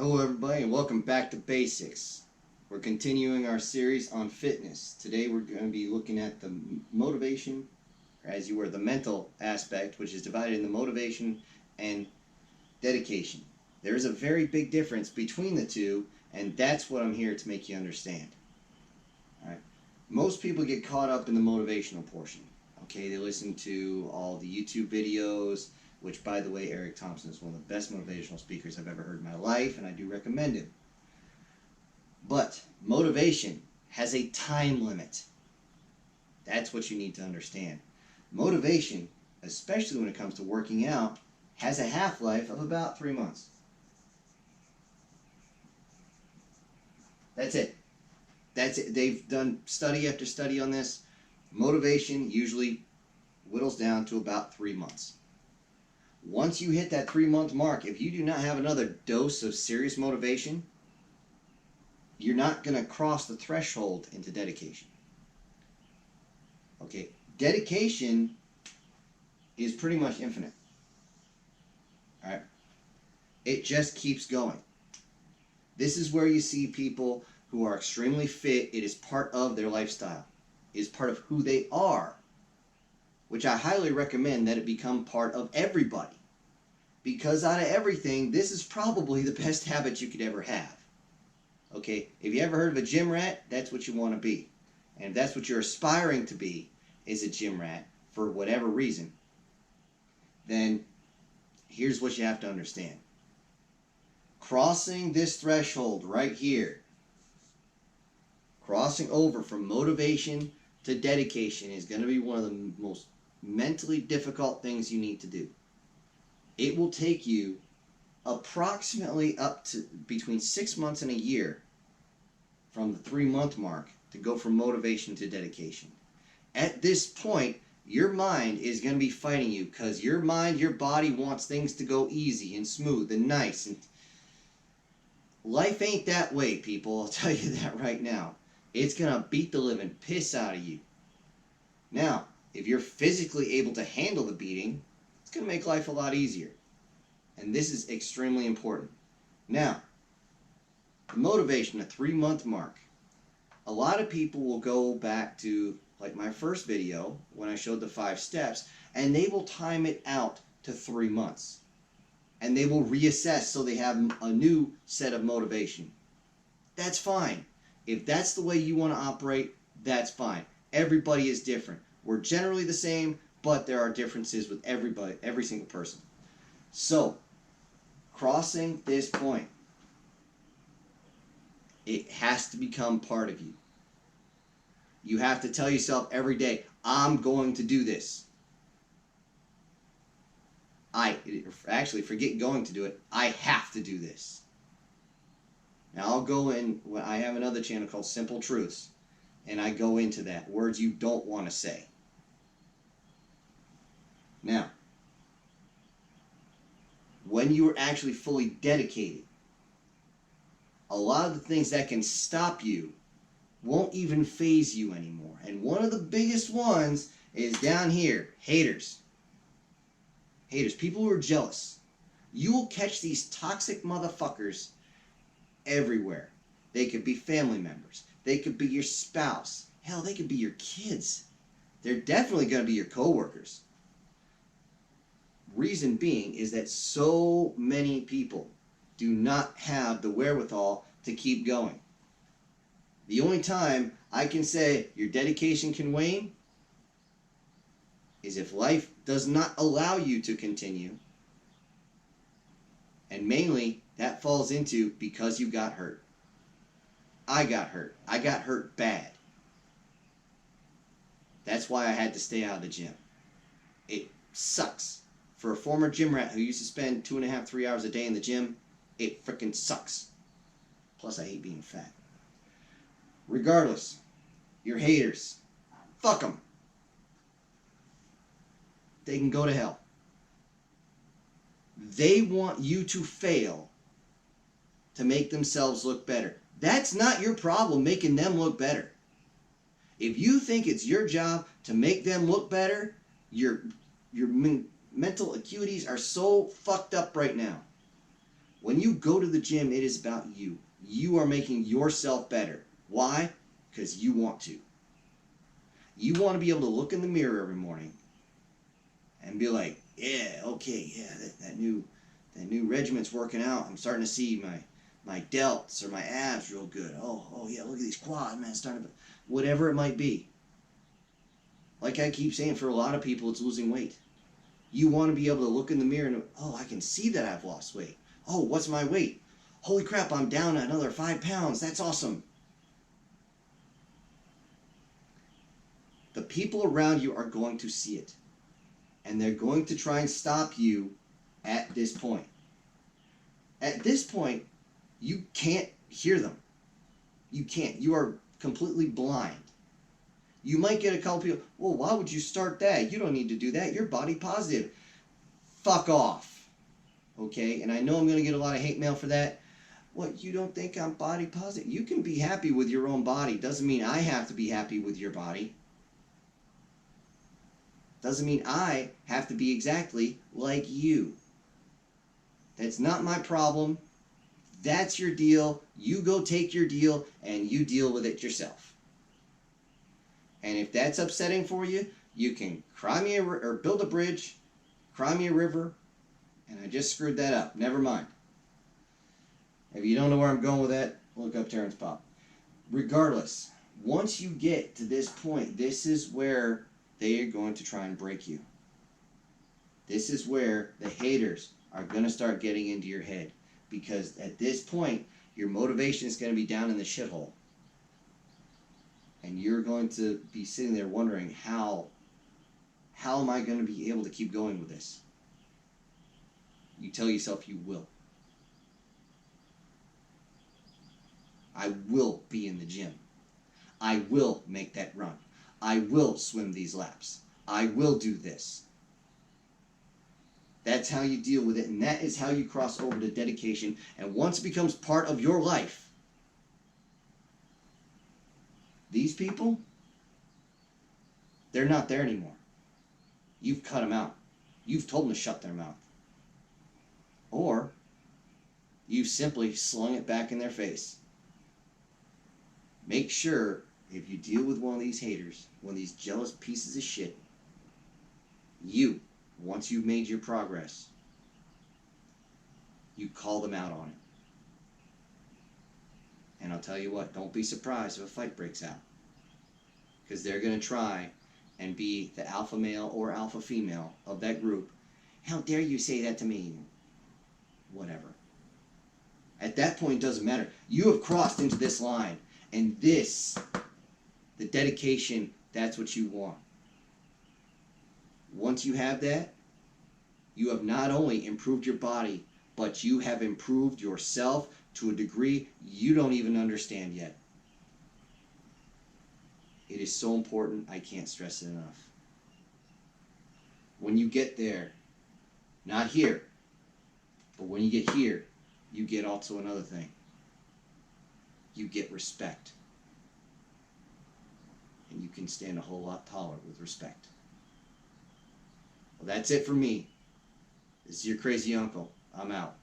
Hello everybody and welcome back to Basics. We're continuing our series on fitness. Today we're going to be looking at the motivation, or as you were, the mental aspect, which is divided into motivation and dedication. There is a very big difference between the two, and that's what I'm here to make you understand. Alright. Most people get caught up in the motivational portion. Okay, they listen to all the YouTube videos, which, by the way, Eric Thompson is one of the best motivational speakers I've ever heard in my life, and I do recommend him. But motivation has a time limit. That's what you need to understand. Motivation, especially when it comes to working out, has a half-life of about 3 months. That's it. That's it. They've done study after study on this. Motivation usually whittles down to about 3 months. Once you hit that 3-month mark, if you do not have another dose of serious motivation, you're not going to cross the threshold into dedication. Okay, dedication is pretty much infinite. All right, it just keeps going. This is where you see people who are extremely fit. It is part of their lifestyle. It is part of who they are, which I highly recommend that it become part of everybody. Because out of everything, this is probably the best habit you could ever have. Okay, if you ever heard of a gym rat, that's what you want to be. And if that's what you're aspiring to be, is a gym rat, for whatever reason, then here's what you have to understand. Crossing this threshold right here, crossing over from motivation to dedication, is going to be one of the most mentally difficult things you need to do. It will take you approximately up to between 6 months and a year from the 3-month mark to go from motivation to dedication. At this point, your mind is going to be fighting you, because your mind, your body wants things to go easy and smooth and nice. And life ain't that way, people. I'll tell you that right now. It's going to beat the living piss out of you. Now, if you're physically able to handle the beating, it's going to make life a lot easier. And this is extremely important. Now, the motivation, the 3-month mark. A lot of people will go back to, like my first video, when I showed the 5 steps, and they will time it out to 3 months. And they will reassess so they have a new set of motivation. That's fine. If that's the way you want to operate, that's fine. Everybody is different. We're generally the same, but there are differences with everybody, every single person. So, crossing this point, it has to become part of you. You have to tell yourself every day, I'm going to do this. Actually, forget going to do it. I have to do this. Now, I'll go in, I have another channel called Simple Truths, and I go into that, words you don't want to say. Now, when you are actually fully dedicated, a lot of the things that can stop you won't even faze you anymore. And one of the biggest ones is down here, haters. Haters, people who are jealous. You will catch these toxic motherfuckers everywhere. They could be family members. They could be your spouse. Hell, they could be your kids. They're definitely going to be your coworkers. Reason being is that so many people do not have the wherewithal to keep going. The only time I can say your dedication can wane is if life does not allow you to continue. And mainly, that falls into because you got hurt. I got hurt. I got hurt bad. That's why I had to stay out of the gym. It sucks. For a former gym rat who used to spend 2.5, 3 hours a day in the gym, it frickin' sucks. Plus, I hate being fat. Regardless, your haters, fuck them. They can go to hell. They want you to fail to make themselves look better. That's not your problem, making them look better. If you think it's your job to make them look better, your mental acuities are so fucked up right now. When you go to the gym, it is about you. You are making yourself better. Why? Because you want to. You want to be able to look in the mirror every morning and be like, yeah, okay, yeah, that new regiment's working out. I'm starting to see my delts or my abs real good. Oh yeah, look at these quads, man. Starting to, whatever it might be. Like I keep saying, for a lot of people, it's losing weight. You want to be able to look in the mirror and, oh, I can see that I've lost weight. Oh, what's my weight? Holy crap, I'm down another 5 pounds. That's awesome. The people around you are going to see it. And they're going to try and stop you at this point. At this point, you can't hear them. You can't. You are completely blind. You might get a couple people, well, why would you start that? You don't need to do that. You're body positive. Fuck off. Okay? And I know I'm going to get a lot of hate mail for that. What, you don't think I'm body positive? You can be happy with your own body. Doesn't mean I have to be happy with your body. Doesn't mean I have to be exactly like you. That's not my problem. That's your deal. You go take your deal and you deal with it yourself. And if that's upsetting for you, you can cry me or build a bridge, cry me a river, and I just screwed that up. Never mind. If you don't know where I'm going with that, look up Terrence Pop. Regardless, once you get to this point, this is where they are going to try and break you. This is where the haters are going to start getting into your head. Because at this point, your motivation is going to be down in the shithole. And you're going to be sitting there wondering, how am I going to be able to keep going with this? You tell yourself you will. I will be in the gym. I will make that run. I will swim these laps. I will do this. That's how you deal with it, and that is how you cross over to dedication. And once it becomes part of your life, these people, they're not there anymore. You've cut them out. You've told them to shut their mouth. Or you've simply slung it back in their face. Make sure, if you deal with one of these haters, one of these jealous pieces of shit, you, once you've made your progress, you call them out on it. And I'll tell you what, don't be surprised if a fight breaks out. Because they're going to try and be the alpha male or alpha female of that group. How dare you say that to me? Whatever. At that point, it doesn't matter. You have crossed into this line. And this, the dedication, that's what you want. Once you have that, you have not only improved your body, but you have improved yourself to a degree you don't even understand yet. It is so important, I can't stress it enough. When you get there, not here, but when you get here, you get also another thing. You get respect. And you can stand a whole lot taller with respect. Well, that's it for me. This is your crazy uncle. I'm out.